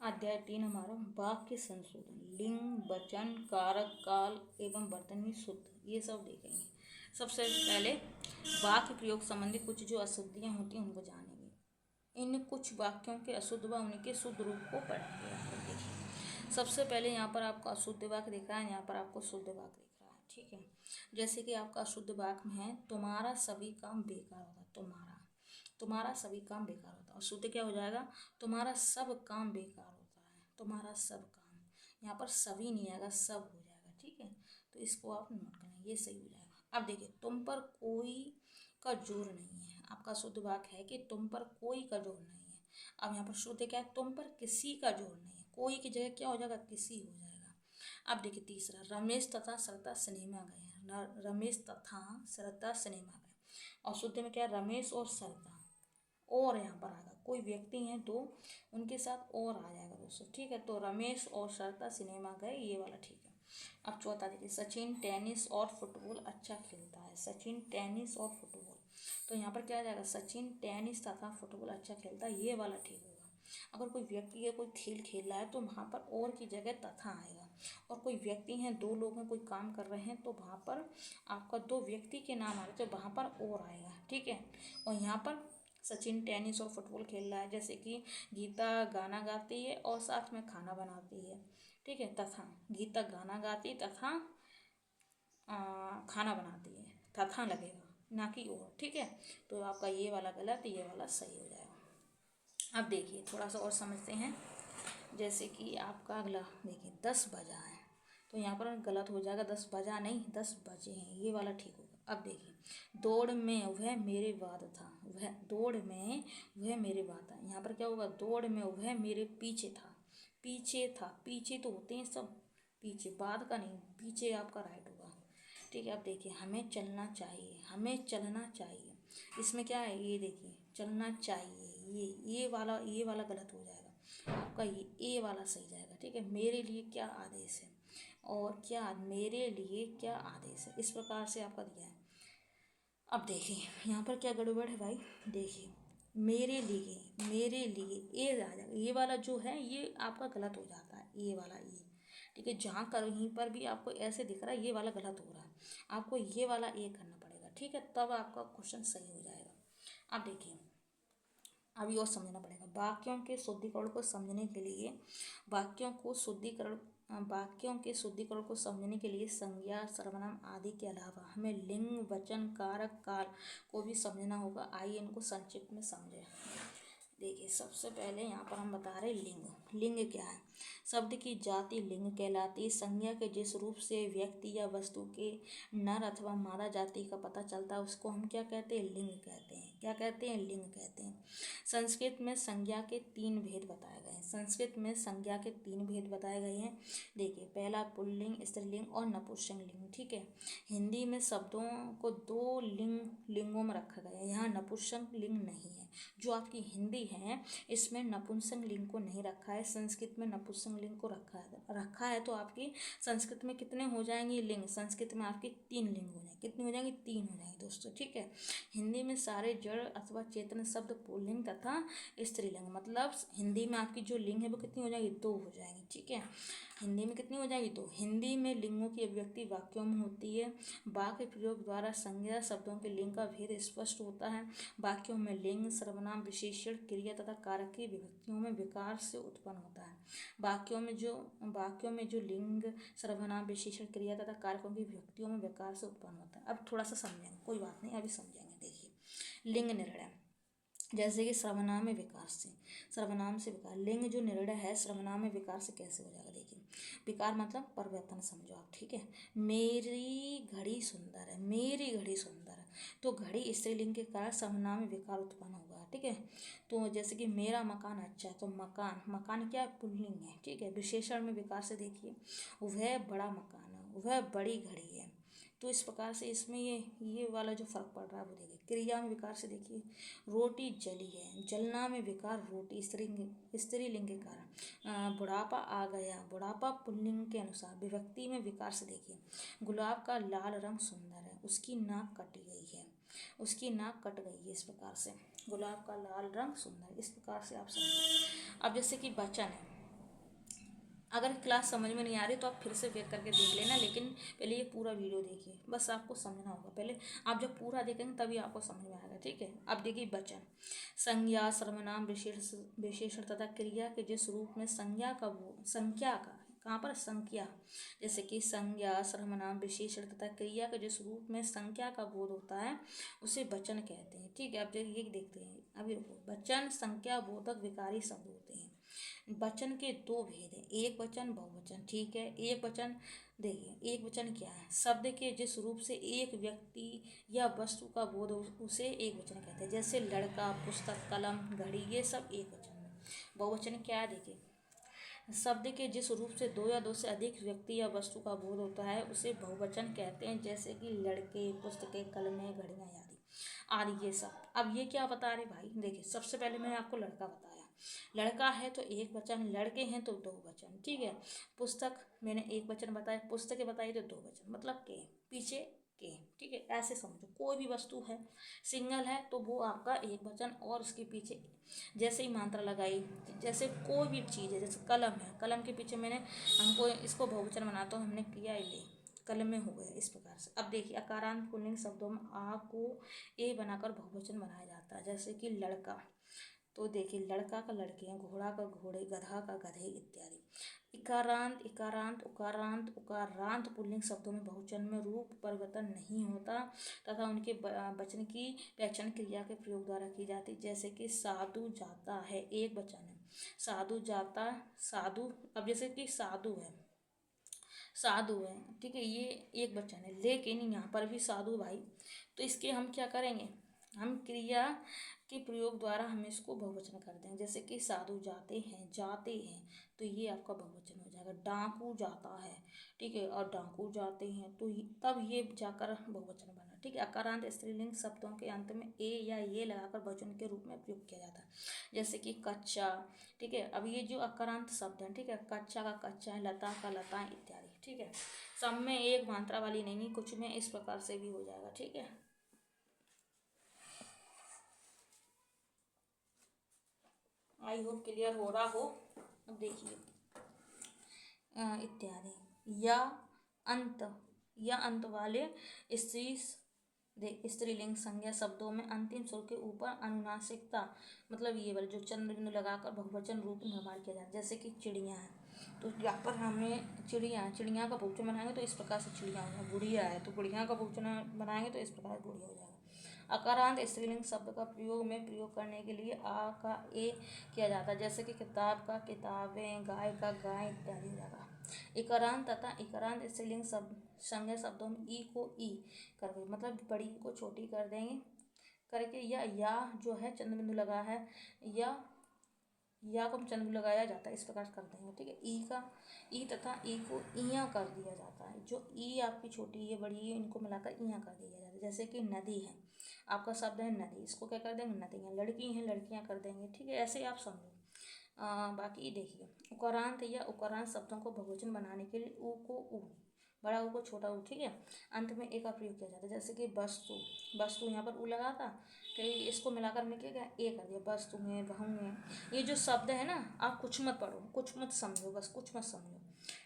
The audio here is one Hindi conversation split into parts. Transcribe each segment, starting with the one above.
अध्याय 3 हमारा वाक्य संशोधन, लिंग, वचन, कारक, काल एवं वर्तनी शुद्ध, ये सब देखेंगे। सबसे पहले वाक्य प्रयोग संबंधी कुछ जो अशुद्धियाँ होती हैं उनको जानेंगे। इन कुछ वाक्यों के अशुद्ध व उनके शुद्ध रूप को पढ़ेंगे। यहाँ पर देखिए, सबसे पहले यहाँ पर आपका अशुद्ध वाक्य दिख रहा है, यहाँ पर आपको शुद्ध वाक्य दिख रहा है। ठीक है, जैसे कि आपका अशुद्ध वाक्य में है तुम्हारा सभी काम बेकार होगा। तुम्हारा सभी काम बेकार होता है। और शुद्ध क्या हो जाएगा? तुम्हारा सब काम बेकार होता है। तुम्हारा सब काम, यहाँ पर सभी नहीं आएगा, सब हो जाएगा। ठीक है, तो इसको आप नोट करें, ये सही हो जाएगा। अब देखिए, तुम पर कोई का जोर नहीं है। आपका शुद्ध वाक्य है कि तुम पर कोई का जोर नहीं है। अब यहाँ पर शुद्ध क्या है? तुम पर किसी का जोर नहीं है। कोई की जगह क्या हो जाएगा? किसी हो जाएगा। अब देखिए तीसरा, रमेश तथा सरता सिनेमा गए हैं। रमेश तथा सरता सिनेमा गए, और शुद्ध में क्या है? रमेश और सरता, और यहाँ पर आएगा, कोई व्यक्ति हैं तो उनके साथ और आ जाएगा दोस्तों। ठीक है, तो रमेश और सरता सिनेमा गए, ये वाला ठीक है। अब चौथा देखिए, सचिन टेनिस और फुटबॉल अच्छा खेलता है। सचिन टेनिस और फुटबॉल, तो यहाँ पर क्या आ जाएगा? सचिन टेनिस तथा फुटबॉल अच्छा खेलता है, ये वाला ठीक होगा। अगर कोई व्यक्ति है, कोई खेल खेल रहा है, तो वहाँ पर और की जगह तथा आएगा। और कोई व्यक्ति हैं, दो लोग हैं, कोई काम कर रहे हैं, तो वहाँ पर आपका दो व्यक्ति के नाम आ रहे, तो वहाँ पर और आएगा। ठीक है, और यहाँ पर सचिन टेनिस और फुटबॉल खेल रहा है, जैसे कि गीता गाना गाती है और साथ में खाना बनाती है। ठीक है, तथा गीता गाना गाती तथा खाना बनाती है, तथा लगेगा ना कि और। ठीक है, तो आपका ये वाला गलत, ये वाला सही हो जाएगा। अब देखिए थोड़ा सा और समझते हैं। जैसे कि आपका अगला देखिए, 10 बजा है, तो यहाँ पर गलत हो जाएगा, 10 बजा नहीं, 10 बजे हैं, ये वाला ठीक होगा। अब देखिए, दौड़ में वह मेरे बाद था। वह दौड़ में वह मेरे बाद था, यहाँ पर क्या होगा? दौड़ में वह मेरे पीछे था। पीछे था, पीछे तो होते हैं सब, पीछे बाद का नहीं, पीछे आपका राइट होगा। ठीक है, अब देखिए, हमें चलना चाहिए, हमें चलना चाहिए, इसमें क्या है? ये देखिए, चलना चाहिए, ये वाला गलत हो जाएगा। आपका ये वाला सही जाएगा। ठीक है, मेरे लिए क्या आदेश है, और क्या मेरे लिए क्या आदेश है, इस प्रकार से आपका दिया है। अब देखिए यहाँ पर क्या गड़बड़ है भाई, देखिए, मेरे लिए ये आ जाएगा। ये वाला जो है ये आपका गलत हो जाता है, ये वाला ये। ठीक है, जहाँ कहीं पर भी आपको ऐसे दिख रहा है, ये वाला गलत हो रहा है, आपको ये वाला ए करना पड़ेगा। ठीक है, तब आपका क्वेश्चन सही हो जाएगा। अब देखिए, अभी और समझना पड़ेगा। वाक्यों के शुद्धिकरण को समझने के लिए वाक्यों के शुद्धिकरण को समझने के लिए संज्ञा, सर्वनाम आदि के अलावा हमें लिंग, वचन, कारक, काल को भी समझना होगा। आइए इनको संक्षिप्त में समझें। देखिए, सबसे पहले यहाँ पर हम बता रहे लिंग। लिंग क्या है? शब्द की जाति लिंग कहलाती है। संज्ञा के जिस रूप से व्यक्ति या वस्तु के नर अथवा मादा जाति का पता चलता है, उसको हम क्या कहते हैं? लिंग कहते हैं। क्या कहते हैं? लिंग कहते हैं। संस्कृत में संज्ञा के 3 भेद बताए गए हैं। संस्कृत में संज्ञा के 3 भेद बताए गए हैं। देखिए, पहला पुल्लिंग, स्त्रीलिंग और नपुंसक लिंग। ठीक है, हिंदी में शब्दों को 2 लिंगों में रखा गया है। यहाँ नपुंसक लिंग नहीं है। जो आपकी हिंदी है इसमें नपुंसक लिंग को नहीं रखा है, संस्कृत में नपुंसक लिंग को रखा है। तो आपकी संस्कृत में कितने हो जाएंगे लिंग? संस्कृत में आपके 3 लिंग हो जाएंगे। कितने हो जाएंगे? 3 हो जाएंगे दोस्तों। ठीक है, हिंदी में सारे जड़ अथवा चेतन शब्द पुल्लिंग तथा स्त्रीलिंग, मतलब हिंदी में आपकी जो लिंग है वो कितनी हो जाएगी? 2 हो जाएंगी। ठीक है, हिंदी में कितनी हो जाएगी? 2। हिंदी में लिंगों की अभिव्यक्ति वाक्यों में होती है। वाक्य प्रयोग द्वारा संज्ञा शब्दों के लिंग का भेद स्पष्ट होता है। वाक्यों में लिंग, सर्वनाम, विशेषण, क्रिया तथा कारक की विभक्तियों में विकार से उत्पन्न होता है। वाक्यों में जो लिंग, सर्वनाम, विशेषण, क्रिया तथा कारकों की विभक्तियों में विकार से उत्पन्न होता है। अब थोड़ा सा समझेंगे, कोई बात नहीं, अभी समझेंगे। देखिए, लिंग निर्णय, जैसे कि सर्वनाम में विकार से, सर्वनाम से विकार, लिंग जो निर्णय है सर्वनाम में विकार से कैसे हो जाएगा? देखिए, विकार मतलब परिवर्तन समझो आप। ठीक है, मेरी घड़ी सुंदर है, मेरी घड़ी सुंदर है, तो घड़ी स्त्रीलिंग के कारण सर्वनाम में विकार उत्पन्न होगा। ठीक है, तो जैसे कि मेरा मकान अच्छा है, तो मकान क्या है? पुल्लिंग है। ठीक है, विशेषण में विकार से देखिए, वह बड़ा मकान है, वह बड़ी घड़ी है। तो इस प्रकार से इसमें ये वाला जो फर्क पड़ रहा है वो देखिए। क्रिया में विकार से देखिए, रोटी जली है, जलना में विकार रोटी स्त्रीलिंग के कारण। बुढ़ापा आ गया, बुढ़ापा पुल्लिंग के अनुसार। विभक्ति में विकार से देखिए, गुलाब का लाल रंग सुंदर है, उसकी नाक कटी गई है, उसकी नाक कट गई है। इस प्रकार से गुलाब का लाल रंग सुंदर, इस प्रकार से आप समझें। अब जैसे कि वचन है, अगर क्लास समझ में नहीं आ रही तो आप फिर से बैक करके देख लेना, लेकिन पहले ये पूरा वीडियो देखिए, बस आपको समझना होगा। पहले आप जब पूरा देखेंगे तभी आपको समझ में आएगा, ठीक है। अब देखिए वचन, संज्ञा सर्वनाम विशेषण तथा क्रिया के जिस रूप में संज्ञा का वो संख्या का, कहाँ पर संख्या, जैसे कि संज्ञा सर्वनाम विशेषण तथा क्रिया के जिस रूप में संख्या का बोध होता है उसे वचन कहते हैं, ठीक है। अब ये देखते हैं, अभी रुको। वचन संख्या बोधक विकारी शब्द होते हैं। वचन के दो भेद हैं, एक वचन बहुवचन, ठीक है। एक वचन, देखिए एक वचन क्या है, शब्द के जिस रूप से एक व्यक्ति या वस्तु का बोध हो उसे एक वचन कहते हैं, जैसे लड़का, पुस्तक, कलम, घड़ी, ये सब एक वचन है। बहुवचन क्या है, देखिए शब्द के जिस रूप से दो या दो से अधिक व्यक्ति या वस्तु का बोध होता है उसे बहुवचन कहते हैं, जैसे कि लड़के, पुस्तकें, कलमें, घड़ियाँ आदि आदि ये सब। अब ये क्या बता रहे भाई, देखिए सबसे पहले मैंने आपको लड़का बताया, लड़का है तो एक वचन, लड़के हैं तो दो वचन, ठीक है। पुस्तक मैंने एक वचन बताया, पुस्तकें बताई तो दो वचन, मतलब के पीछे के, ठीक है। ऐसे समझो, कोई भी वस्तु है सिंगल है तो वो आपका एक वचन, और उसके पीछे जैसे ही मात्रा लगाई, जैसे कोई भी चीज़ है, जैसे कलम है, कलम के पीछे मैंने हमको इसको बहुवचन बनाना तो हमने किया ले, कलम में हो गया, इस प्रकार से। अब देखिए अकारांत पुल्लिंग शब्दों में आ को ए बनाकर बहुवचन बनाया जाता है, जैसे कि लड़का, तो देखिए लड़का का लड़के, घोड़ा का घोड़े, गधा का गधे इत्यादि। इकारांत इकारांत उकारांत उकारांत पुल्लिंग शब्दों में बहुवचन में रूप परिवर्तन नहीं होता तथा उनके वचन की पहचान क्रिया के प्रयोग द्वारा की जाती, जैसे कि साधु जाता है, एक वचन है, साधु जाता, साधु, अब जैसे कि साधु है, साधु है, ठीक है, ये एक वचन है, लेकिन यहाँ पर भी साधु भाई, तो इसके हम क्या करेंगे, हम क्रिया के प्रयोग द्वारा हम इसको बहुवचन कर देंगे, जैसे कि साधु जाते हैं तो ये आपका बहुवचन हो जाएगा। डाकू जाता है, ठीक है, और डाकू जाते हैं तो तब ये जाकर बहुवचन बना, ठीक है। अकारांत स्त्रीलिंग शब्दों के अंत में ए या ये लगाकर बहुवचन के रूप में प्रयोग किया जाता है, जैसे कि कच्चा, ठीक है। अब ये जो अकारांत शब्द है, ठीक है, कच्चा का कच्चा है, लता का लता इत्यादि, ठीक है। सब में एक मात्रा वाली नहीं, कुछ में इस प्रकार से भी हो जाएगा, ठीक है। आई होप क्लियर हो रहा हो। अब देखिए इत्यादि, या अंत, या अंत वाले स्त्री स्त्रीलिंग संज्ञा शब्दों में अंतिम स्वर के ऊपर अनुनासिकता, मतलब ये वाले जो चंद्र बिंदु लगाकर बहुवचन रूप निर्माण किया जाता है, जैसे कि चिड़िया है, तो यहाँ पर हमें चिड़िया का बहुवचन बनाएंगे तो इस प्रकार से चिड़िया होगा, गुड़िया है तो गुड़िया का बहुवचन बनाएंगे तो इस प्रकार गुड़िया हो जाएगा। अकारांत स्त्रीलिंग शब्द का प्रयोग करने के लिए आ का ए किया जाता है, जैसे कि किताब का किताबें, गाय का गाय इत्यादि हो जाएगा। इकारांत तथा इकारांत स्त्रीलिंग संज्ञा शब्दों में ई को ई करके, मतलब बड़ी को छोटी कर देंगे करके, या जो है चंद्र बिंदु लगा है, या को चंद्र लगाया जाता है, इस प्रकार कर देंगे, ठीक है। ई का ई तथा ई को इया कर दिया जाता है, जो ई आपकी छोटी है बड़ी है इनको मिलाकर इया कर दिया जाता है, जैसे कि नदी है, आपका शब्द है नदी, इसको क्या कर देंगे नदियाँ, लड़की हैं लड़कियाँ कर देंगे, ठीक है। ऐसे आप समझो। बाकी देखिए उकारांत या उकारांत शब्दों को बहुवचन बनाने के लिए ऊ को ऊ, बड़ा ऊ को छोटा ऊ, ठीक है, अंत में ए का प्रयोग किया जाता है, जैसे कि वस्तु, वस्तु यहाँ पर ऊ लगा था तो इसको मिलाकर हमने क्या किया ए कर दिया, वस्तु में बहु में। ये जो शब्द है ना, आप कुछ मत पढ़ो, कुछ मत समझो, बस कुछ मत समझो,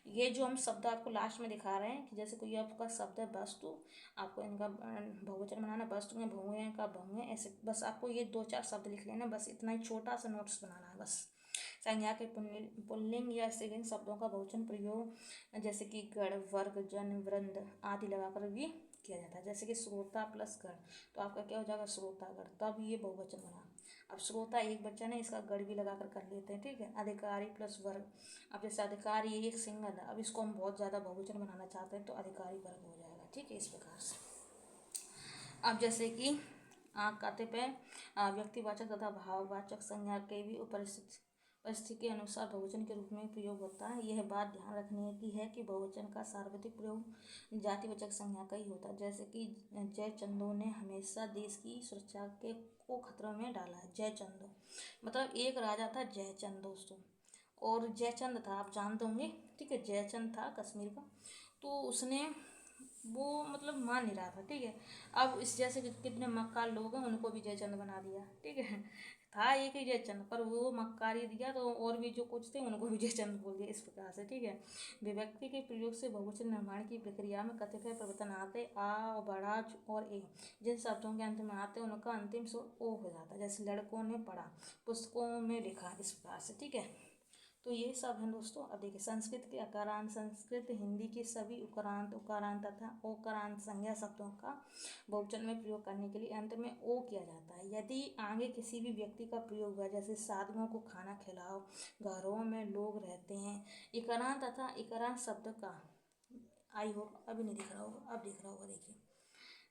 ये जो हम शब्द आपको लास्ट में दिखा रहे हैं कि जैसे कोई आपका शब्द है वस्तु, आपको इनका बहुवचन बनाना, वस्तु में बहुएं का बहुएं, ऐसे बस आपको ये दो चार शब्द लिख लेना, बस इतना ही छोटा सा नोट्स बनाना है बस। संज्ञा के पुल्लिंग या स्त्रीलिंग शब्दों का बहुवचन प्रयोग जैसे कि गण, वर्ग, जन, वृंद आदि लगाकर भी किया जाता है, जैसे कि श्रोता प्लस गण, तो आपका क्या हो जाएगा श्रोतागण, तब ये बहुवचन बना। अब श्रोता एक वचन है, इसका गण भी लगाकर कर लेते हैं, ठीक है। अधिकारी प्लस वर्ग, अब जैसे अधिकारी एक सिंगल है, अब इसको हम बहुत ज़्यादा बहुवचन बनाना चाहते हैं तो अधिकारी वर्ग हो जाएगा, ठीक है, इस प्रकार से। अब जैसे कि कहते पे व्यक्तिवाचक तथा भाववाचक संज्ञा के भी परिस्थिति के अनुसार बहुवचन के रूप में प्रयोग होता है। यह बात ध्यान रखने की है कि बहुवचन का सार्वत्रिक प्रयोग जातिवाचक संज्ञा का ही होता है, जैसे कि जयचंदो ने हमेशा देश की सुरक्षा को खतरों में डाला है। जयचंदो मतलब एक राजा था जयचंद दोस्तों, और जयचंद था, आप जानते होंगे, ठीक है, जयचंद था कश्मीर का, तो उसने वो मतलब मान नहीं रहा था, ठीक है। अब इस जैसे कि कितने मक्कार लोग हैं उनको भी जयचंद बना दिया, ठीक है। था एक ही जयचंद्र, पर वो मक्कारी दिया तो और भी जो कुछ थे उनको भी जयचंद्र बोल दिया, इस प्रकार से। ठीक है। विभक्ति के प्रयोग से बहुवचन निर्माण की प्रक्रिया में कतिपय परिवर्तन आते आ और बड़ा और ए जिन शब्दों के अंत में आते हैं उनका अंतिम स्वर ओ हो जाता है। जैसे लड़कों ने पढ़ा, पुस्तकों में लिखा, इस प्रकार से। ठीक है। तो ये सब है दोस्तों। अब देखिए संस्कृत के अकारांत, संस्कृत हिंदी के सभी उकारांत, उकारांत तथा ओकारांत संज्ञा शब्दों का बहुवचन में प्रयोग करने के लिए अंत में ओ किया जाता है। यदि आगे किसी भी व्यक्ति का प्रयोग हुआ, जैसे साधुओं को खाना खिलाओ, घरों में लोग रहते हैं, इकारांत तथा इकारांत शब्द का, आई होप अभी नहीं दिख रहा होगा, अब दिख रहा होगा।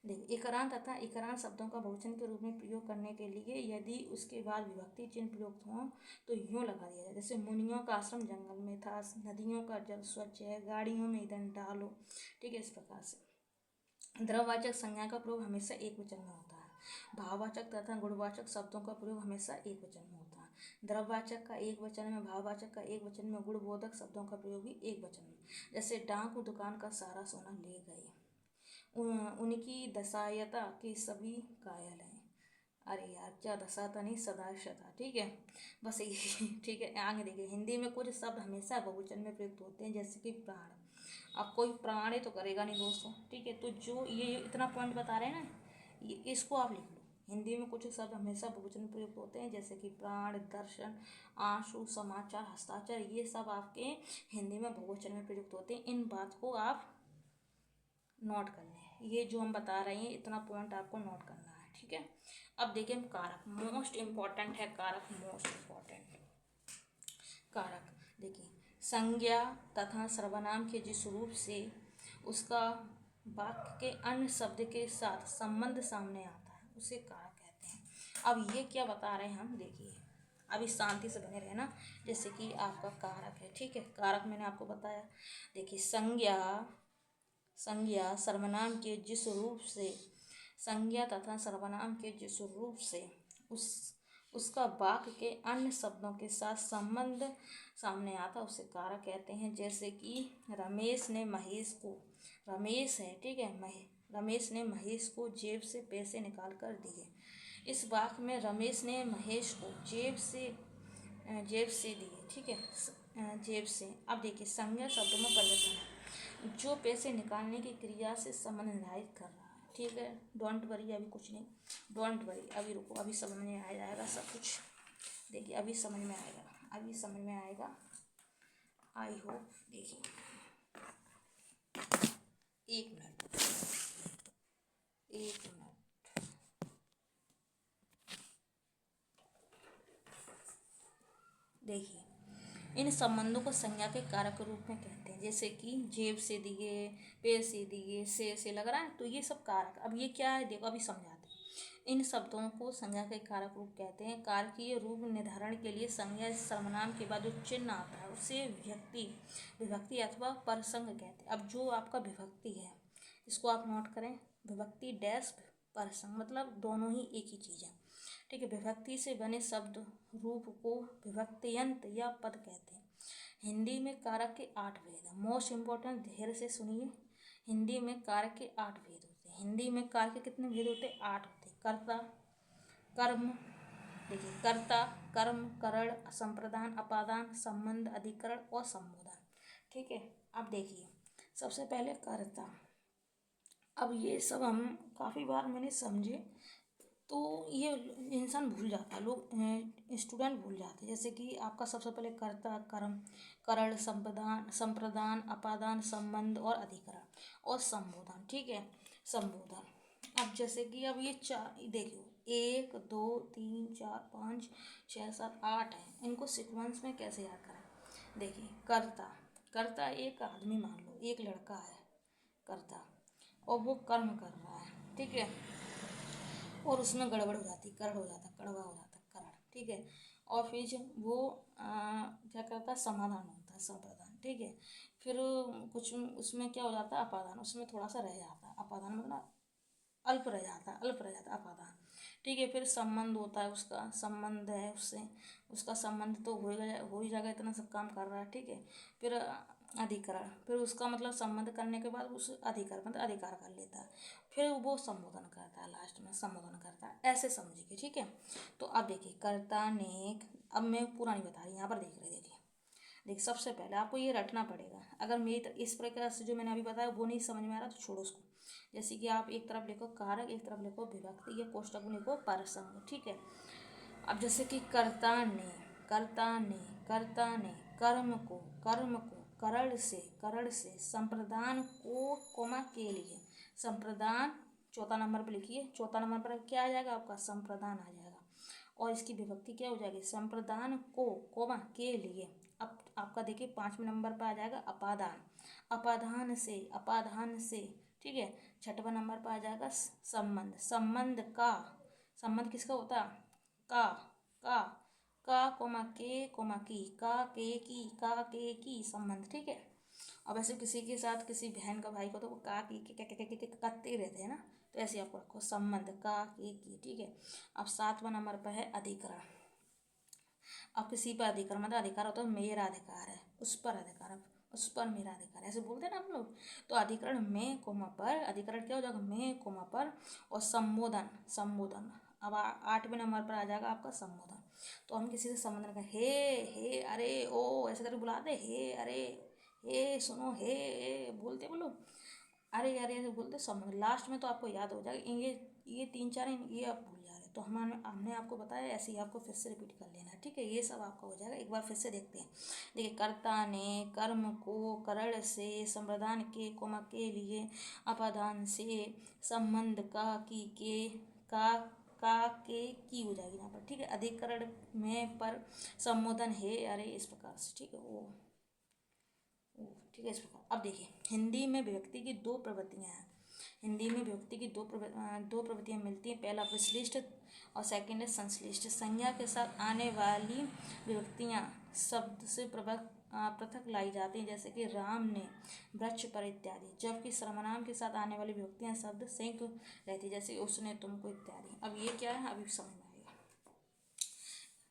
देखिए इकारांत तथा इकारांत शब्दों का बहुवचन के रूप में प्रयोग करने के लिए यदि उसके बाद विभक्ति चिन्ह प्रयुक्त हों तो यूँ लगा दिया जाए। जैसे मुनियों का आश्रम जंगल में था, नदियों का जल स्वच्छ है, गाड़ियों में ईंधन डालो। ठीक है, इस प्रकार से। द्रववाचक संज्ञा का प्रयोग हमेशा एक वचन में होता है। भाववाचक तथा गुणवाचक शब्दों का प्रयोग हमेशा एक वचन में होता है। द्रववाचक का एक वचन में, भाववाचक का एक वचन में, गुणबोधक शब्दों का प्रयोग भी एक वचन में। जैसे डाकू दुकान का सारा सोना ले गए, उनकी दशायता के सभी घायल हैं। अरे यार, क्या दशा था, नहीं सदाशता। ठीक है, बस यही। ठीक है, आगे देखिए हिंदी में कुछ शब्द हमेशा बहुवचन में प्रयुक्त होते हैं, जैसे कि प्राण। अब कोई प्राण तो करेगा नहीं दोस्तों। ठीक है, तो जो ये इतना पॉइंट बता रहे हैं ना, ये इसको आप लिख लो। हिंदी में कुछ शब्द हमेशा बहुवचन में प्रयुक्त होते हैं, जैसे कि प्राण, दर्शन, आंसू, समाचार, हस्ताक्षर, ये सब आपके हिंदी में बहुवचन में प्रयुक्त होते हैं। इन बात को आप नोट कर लें। ये जो हम बता रहे हैं इतना पॉइंट आपको नोट करना है। ठीक है। अब देखिए हम कारक, मोस्ट इम्पॉर्टेंट है कारक, मोस्ट इम्पॉर्टेंट कारक। देखिए संज्ञा तथा सर्वनाम के जिस रूप से उसका वाक्य के अन्य शब्द के साथ संबंध सामने आता है उसे कारक कहते हैं। अब ये क्या बता रहे हैं हम, देखिए अभी शांति से बने रहे ना। जैसे कि आपका कारक है, ठीक है, कारक मैंने आपको बताया। देखिए संज्ञा सर्वनाम के जिस रूप से, संज्ञा तथा सर्वनाम के जिस रूप से उसका वाक्य के अन्य शब्दों के साथ संबंध सामने आता उसे कारक कहते हैं। जैसे कि रमेश ने महेश को, रमेश है, ठीक है, रमेश ने महेश को जेब से पैसे निकाल कर दिए। इस वाक्य में रमेश ने महेश को जेब से दिए। ठीक है, जेब से। अब देखिए संज्ञा शब्दों में परिवर्तन है, जो पैसे निकालने की क्रिया से संबंध निर्धारित कर रहा है। ठीक है, डोंट वरी, अभी कुछ नहीं, डोंट वरी, अभी रुको, अभी समझ में आ जाएगा सब कुछ। देखिए अभी समझ में आएगा, अभी समझ में आएगा, आई होप। देखिए एक मिनट, देखिए इन संबंधों को संज्ञा के कारक के रूप में कहते हैं। जैसे कि जेब से दिए, पैसे दिए, से लग रहा है, तो ये सब कारक। अब ये क्या है, देखो अभी समझाते हैं। इन शब्दों को संज्ञा के कारक रूप कहते हैं। कारकीय रूप निर्धारण के लिए संज्ञा सर्वनाम के बाद जो चिन्ह आता है उसे विभक्ति अथवा परसंग कहते हैं। अब जो आपका विभक्ति है इसको आप नोट करें, विभक्ति डैश परसंग, मतलब दोनों ही एक ही चीज़ है। ठीक है, विभक्ति से बने शब्द रूप को विभक्त्यंत या पद कहते हैं। हिंदी में कारक के 8 भेद हैं। मोस्ट इम्पोर्टेंट, धैर्य से सुनिए। हिंदी में कारक के 8 भेद होते हैं। हिंदी में कारक के कितने भेद होते हैं? 8 होते हैं। कर्ता, कर्म, देखिए कर्ता, कर्म, करण, संप्रदान, अपादान, संबंध, अधिकरण और संबोधन। ठीक है, अब देखिए सबसे पहले कर्ता। अब ये सब हम काफ़ी बार मैंने समझे, तो ये इंसान भूल जाता है, लोग स्टूडेंट भूल जाते हैं। जैसे कि आपका सबसे पहले कर्ता, कर्म, करण, संप्रदान, अपादान, संबंध और अधिकरण और संबोधन। ठीक है, संबोधन। अब जैसे कि अब ये चार देखिए, 1 2 3 4 5 6 7 8 है, इनको सीक्वेंस में कैसे याद करें। देखिए कर्ता एक आदमी, मान लो एक लड़का है कर्ता, और वो कर्म कर रहा है। ठीक है, और उसमें गड़बड़ हो जाती, करण हो जाता, कड़वा हो जाता, करण। ठीक है, और फिर जब वो क्या करता है, समाधान होता है, संप्रदान। ठीक है, फिर कुछ उसमें क्या हो जाता है, अपादान, उसमें थोड़ा सा रह जाता है, अपादान मतलब अल्प रह जाता है अपादान। ठीक है, फिर संबंध होता है, उसका संबंध है उससे, उसका संबंध तो हो ही जाएगा, इतना सब काम कर रहा है। ठीक है, फिर अधिकरण, फिर उसका मतलब संबंध करने के बाद उस अधिकार मतलब अधिकार कर लेता है, फिर वो संबोधन करता है, लास्ट में संबोधन करता है, ऐसे समझिए। ठीक है, तो अब देखिए कर्ता ने, अब मैं पूरा नहीं बता रही, यहाँ पर देख रहे, देखिए सबसे पहले आपको ये रटना पड़ेगा। अगर मेरी इस प्रकार से जो मैंने अभी बताया वो नहीं समझ में आ रहा तो छोड़ो उसको। जैसे कि आप एक तरफ लिखो कारक, एक तरफ लिखो विभक्ति, ये कोष्टक में लिखो प्रसंग। ठीक है, अब जैसे कि कर्ता ने कर्म को करण से संप्रदान को कोमा के लिए, संप्रदान चौथा नंबर पर लिखिए, चौथा नंबर पर क्या आ जाएगा आपका, संप्रदान आ जाएगा, और इसकी विभक्ति क्या हो जाएगी, संप्रदान को कोमा के लिए। अब आपका देखिए 5वें नंबर पर आ जाएगा अपादान, अपादान से। ठीक है, 6वां नंबर पर आ जाएगा संबंध, संबंध किसका होता है, का कोमा की, का के की संबंध। ठीक है, अब ऐसे किसी के साथ किसी बहन का भाई को तो वो का की के करते ही रहते हैं ना, तो ऐसे आपको रखो संबंध का के की। ठीक है, अब 7वां नंबर पर है अधिकरण। अब किसी पर अधिकार मतलब अधिकार होता है मेरा अधिकार है, उस पर अधिकार, उस पर मेरा अधिकार, ऐसे बोलते हैं ना हम लोग। तो अधिकरण में कोमा पर, अधिकरण क्या हो जाएगा, में कोमा पर, और संबोधन। अब 8वें नंबर पर आ जाएगा आपका संबोधन। तो हम किसी से संबोधन का हे अरे ओ ऐसे करके बुलाते, हे अरे, हे सुनो, हे बोलते बोलो, अरे यार ऐसे बोलते संबोधन। लास्ट में तो आपको याद हो जाएगा, ये 3-4 ये आप भूल जा रहे हैं, तो हमने आपको बताया, ऐसे ही आपको फिर से रिपीट कर लेना है। ठीक है, ये सब आपका हो जाएगा। एक बार फिर से देखते हैं। देखिए कर्ता ने कर्म को करण से संप्रदान के कोमा के लिए, अपादान से संबंध का की के का के की हो जाएगी यहाँ पर। ठीक है, अधिकरण में पर संबोधन है अरे इस प्रकार से। ठीक है, वो ठीक है इस प्रकार। अब देखिए हिंदी में विभक्ति की दो प्रवृत्तियाँ हैं। हिंदी में विभक्ति की दो प्रवृत्तियाँ मिलती हैं। पहला विश्लिष्ट और सेकंड है संश्लिष्ट। संज्ञा के साथ आने वाली विभक्तियाँ शब्द से पृथक लाई जाती हैं, जैसे कि राम ने, वृक्ष पर इत्यादि। जबकि सर्वनाम के साथ आने वाली विभक्तियाँ शब्द संयुक्त रहती, जैसे उसने, तुमको इत्यादि। अब ये क्या है, अभी समझ में आएगा।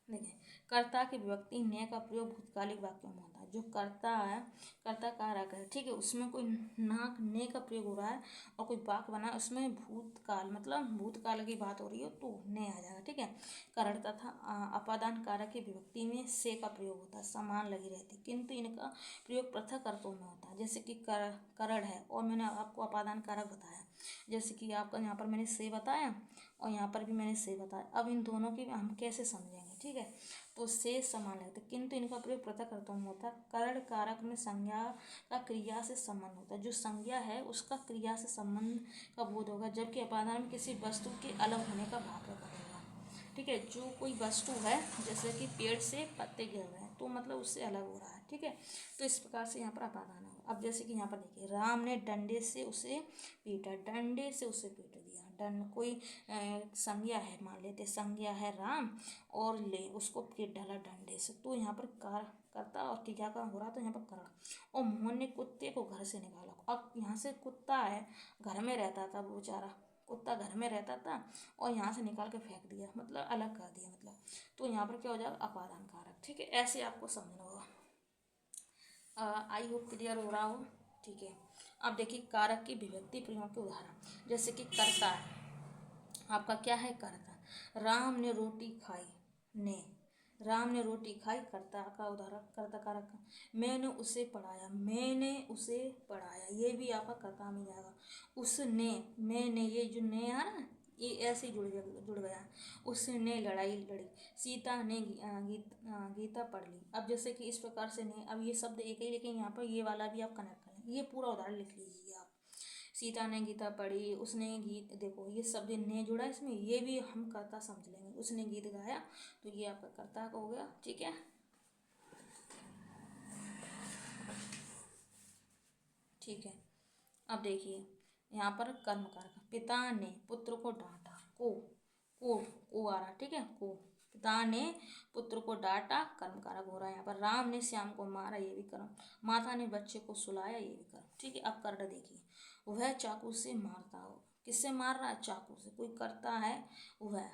देखिए कर्ता की विभक्ति ने का प्रयोग भूतकालिक वाक्यों में होता है। जो कर्ता है, कर्ता कारक है, ठीक है, उसमें कोई ने का प्रयोग हो रहा है और कोई वाक्य बना है, उसमें भूतकाल मतलब भूतकाल की बात हो रही हो तो ने आ जाएगा। ठीक है, करण तथा अपादान कारक की विभक्ति में से का प्रयोग होता है, समान लगी रहती, किंतु इनका प्रयोग पृथक अर्थों में होता है। जैसे कि करण है और मैंने आपको अपादान कारक बताया, जैसे कि आपका यहाँ पर मैंने से बताया और यहाँ पर भी मैंने से बताया। अब इन दोनों की हम कैसे समझेंगे, ठीक है, तो से समान लगते, किंतु इनका प्रयोग पृथक अर्थों में होता है। करण कारक में संज्ञा का क्रिया से संबंध होता है, जो संज्ञा है उसका क्रिया से संबंध का बोध होगा, जबकि अपादान में किसी वस्तु के अलग होने का भाव प्रकट होगा। ठीक है, जो कोई वस्तु है जैसे कि पेड़ से पत्ते गिर रहे हैं तो मतलब उससे अलग हो रहा है। ठीक है, तो इस प्रकार से यहाँ पर अपादान होगा। अब जैसे कि यहाँ पर देखिए राम ने डंडे से उसे पीटा, डंडे से उसे पीट दिया। दंड कोई संज्ञा है, मान लेते संज्ञा है राम और ले उसको पीट डाला डंडे से, तो यहाँ पर करता और क्रिया का हो रहा, तो यहाँ पर करण। और मोहन ने कुत्ते को घर से निकाला। अब यहाँ से कुत्ता है, घर में रहता था वो बेचारा, कुत्ता घर में रहता था और यहाँ से निकाल के फेंक दिया, मतलब अलग कर दिया, मतलब तो यहाँ पर क्या हो जाएगा, अपादान कारक। ठीक है, ऐसे आपको समझना होगा। आई होप क्लियर हो रहा हो। ठीक है, अब देखिए कारक की विभक्ति प्रयोग के उदाहरण, जैसे कि कर्ता है, आपका क्या है कर्ता। राम ने रोटी खाई, ने, राम ने रोटी खाई, कर्ता का उदाहरण, कर्ता कारक का। मैंने उसे पढ़ाया, मैंने उसे पढ़ाया, ये भी आपका कर्ता में जाएगा। उसने, मैंने, ये जो ने है ना, ये ऐसे ही जुड़ गया। उसने लड़ाई लड़ी, सीता ने गीता पढ़ ली। अब जैसे कि इस प्रकार से नहीं, अब ये शब्द एक ही, लेकिन यहाँ पर ये वाला भी आप कनेक्ट करें। ये पूरा उदाहरण लिख लीजिए आप। सीता ने गीता पढ़ी, उसने गीत, देखो ये शब्द ने जुड़ा इसमें, ये भी हम कर्ता समझ लेंगे। उसने गीत गाया तो ये आपका कर्ता का हो गया। ठीक है, ठीक है, अब देखिए यहाँ पर कर्म कारक, पिता ने पुत्र को डांटा, को आ रहा। ठीक है, को, पिता ने पुत्र को डांटा, कर्म कारक हो रहा है यहाँ पर। राम ने श्याम को मारा, ये भी कर्म। माता ने बच्चे को सुलाया, ये भी कर्म। ठीक है, अब कर्ण देखिए, वह चाकू से मारता हो, किससे मार रहा है, चाकू से, कोई करता है, वह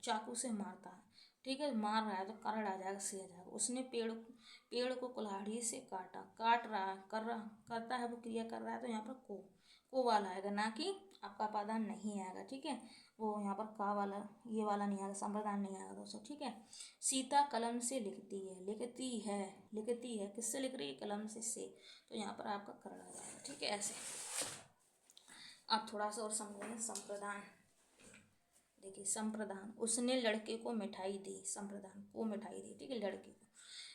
चाकू से मारता है। ठीक है, मार रहा है तो करड़ आ जाएगा, सी आ जाएगा। उसने पेड़ को कुल्हाड़ी से काटा, काट रहा कर रहा करता है वो क्रिया कर रहा है, तो यहाँ पर को वाला आएगा, ना कि आपका अपादान नहीं आएगा। ठीक है, वो यहाँ पर का वाला ये वाला नहीं आएगा, संप्रदान नहीं आएगा दोस्तों। ठीक है, सीता कलम से लिखती है, लिखती है किससे लिख रही है, कलम से, तो यहाँ पर आपका करड़ आ जाएगा। ठीक है, ऐसे आप थोड़ा सा और समझेंगे। संप्रदान देखिए, संप्रदान, उसने लड़के को मिठाई दी, संप्रदान को मिठाई दी। ठीक है, लड़के को,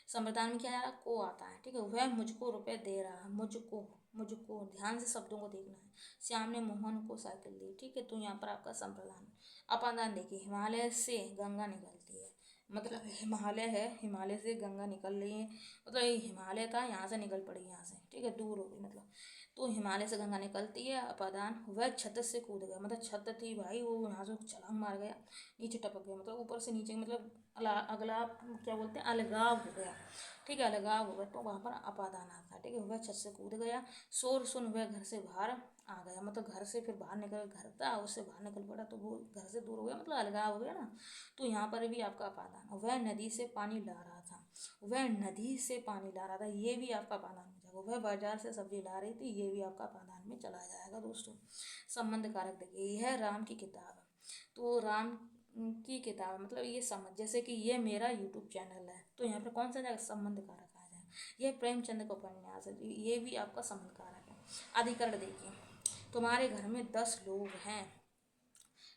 संप्रदान में क्या आया, को आता है। ठीक है, वह मुझको रुपए दे रहा है, मुझको ध्यान से शब्दों को देखना है। श्याम ने मोहन को साइकिल दी। ठीक है, तो यहाँ पर आपका संप्रदान। अपादान देखिए, हिमालय से गंगा निकलती है, मतलब हिमालय है, हिमालय से गंगा निकल रही है, मतलब ये हिमालय था, यहाँ से निकल पड़ी, यहाँ से। ठीक है, दूर हो गई मतलब, तो हिमालय से गंगा निकलती है। अपादान, वह छत से कूद गया, मतलब छत थी भाई, वो यहाँ से छलांग मार गया, नीचे टपक गया, मतलब ऊपर से नीचे, मतलब अगला क्या बोलते हैं, अलगाव हो गया। ठीक है, अलगाव हो गया, तो वहाँ पर अपादान आता है। ठीक है, वह छत से कूद गया, शोर सुन वह घर से बाहर आ गया, मतलब घर से फिर बाहर निकल, घर था उससे बाहर निकल पड़ा, तो वो घर से दूर हो गया, मतलब अलगाव हो गया ना। तो यहाँ पर भी आपका अपादान। वह नदी से पानी ला रहा था, वह नदी से पानी ला रहा था, ये भी आपका अपादान हो जाएगा। वह बाजार से सब्जी ला रही थी, ये भी आपका अपादान में चला जाएगा दोस्तों। संबंध कारक देखिए, यह राम की किताब है, तो राम की किताब मतलब ये समझ, जैसे कि ये मेरा यूट्यूब चैनल है, तो यहाँ पर कौन सा जाएगा, संबंध कारक आ जाएगा। यह प्रेमचंद का उपन्यास है, ये भी आपका संबंध कारक है। अधिकरण देखिए, तुम्हारे घर में 10 लोग हैं।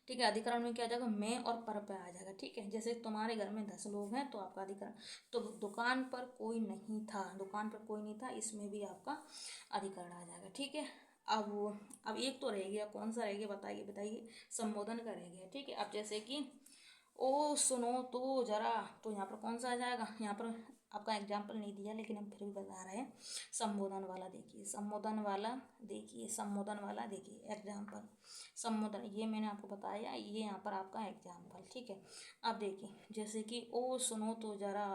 ठीक है, अधिकरण में क्या आ जाएगा, मैं और पर पे आ जाएगा। ठीक है, जैसे तुम्हारे घर में 10 लोग हैं, तो आपका अधिकरण, तो दुकान पर कोई नहीं था, दुकान पर कोई नहीं था, इसमें भी आपका अधिकरण आ जाएगा। ठीक है, अब एक तो रह गया, कौन सा रह गया, बताइए, संबोधन का रह गया। ठीक है, अब जैसे कि ओ सुनो तो जरा, तो यहाँ पर कौन सा आ जाएगा, यहाँ पर आपका एग्जाम्पल नहीं दिया, लेकिन हम फिर भी बता रहे हैं। संबोधन वाला देखिए, संबोधन वाला देखिए एग्जाम्पल, संबोधन ये मैंने आपको बताया, ये यहाँ पर आपका एग्जाम्पल। ठीक है, अब देखिए, जैसे कि ओ सुनो तो जरा,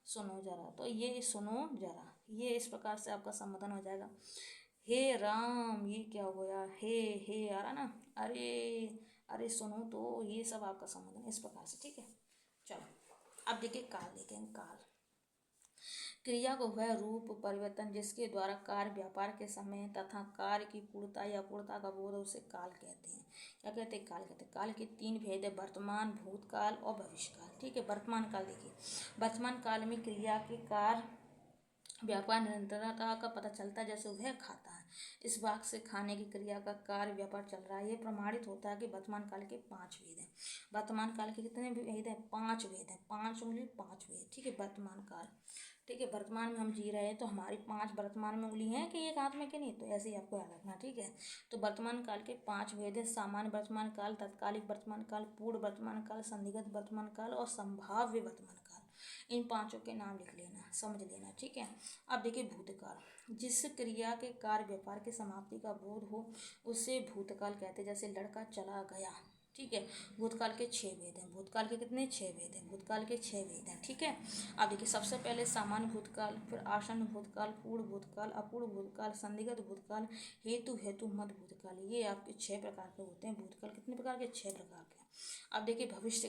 सुनो जरा, तो ये सुनो जरा, ये इस प्रकार से आपका संबोधन हो जाएगा। हे राम, ये क्या हो गया, हे आ रहा ना, अरे सुनो, तो ये सब आपका संबोधन इस प्रकार से। ठीक है, चलो अब देखिए काल, देखेंगे काल। क्रिया को वह रूप परिवर्तन जिसके द्वारा कार्य व्यापार के समय तथा कार्य की पूर्णता या अपूर्णता का बोध, उसे काल कहते हैं। क्या कहते हैं, काल कहते हैं। काल के 3 भेद है, वर्तमान, भूतकाल और भविष्यकाल। ठीक है, वर्तमान काल देखिए, वर्तमान काल में क्रिया के कार्य व्यापार निरंतरता का पता चलता है, जैसे वह खाता है, इस वाक्य से खाने की क्रिया का कार्य व्यापार चल रहा है। ये प्रमाणित होता है कि वर्तमान काल के 5 वेद हैं। वर्तमान काल के कितने वेद हैं, 5 वेद हैं, 5 उंगली 5 वेद। ठीक है, वर्तमान काल। ठीक है, वर्तमान में हम जी रहे हैं, तो हमारी 5 वर्तमान में उंगली हैं कि एक हाथ में कि नहीं, तो ऐसे ही आपको याद रखना। ठीक है, तो वर्तमान काल के 5 वेद हैं, सामान्य वर्तमान काल, तत्कालिक वर्तमान काल, पूर्ण वर्तमान काल, संदिग्ध वर्तमान काल और संभाव्य वर्तमान काल। इन 5 के नाम लिख लेना, समझ लेना। ठीक है, अब देखिए भूतकाल, जिस क्रिया के कार्य व्यापार की समाप्ति का बोध हो उसे भूतकाल कहते हैं, जैसे लड़का चला गया। ठीक है, भूतकाल के 6 वेद हैं, भूतकाल के कितने, 6 वेद हैं, भूतकाल के 6 वेद हैं। ठीक है, अब देखिए, सबसे पहले सामान्य भूतकाल, फिर आसन्न भूतकाल, पूर्ण भूतकाल, अपूर्ण भूतकाल, संदिग्ध भूतकाल, हेतु मध्य भूतकाल, ये आपके 6 प्रकार के होते हैं। भूतकाल कितने प्रकार के, 6 प्रकार के। अब देखिए भविष्य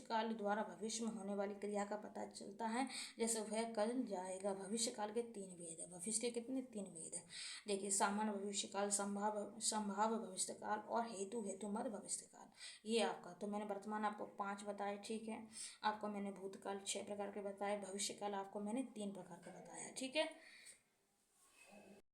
काल द्वारा भविष्य में होने वाली क्रिया का पता चलता है, जैसे वह कल जाएगा। भविष्य काल के 3 वेद है, भविष्य के कितने, 3 वेद है। देखिए, सामान्य भविष्य काल, संभाव्य भविष्य काल और हेतु मध्य भविष्य काल, ये आपका। तो मैंने वर्तमान आपको 5 बताए। ठीक है, आपको मैंने भूतकाल 6 प्रकार के बताए, भविष्य काल आपको मैंने 3 प्रकार के बताया। ठीक है,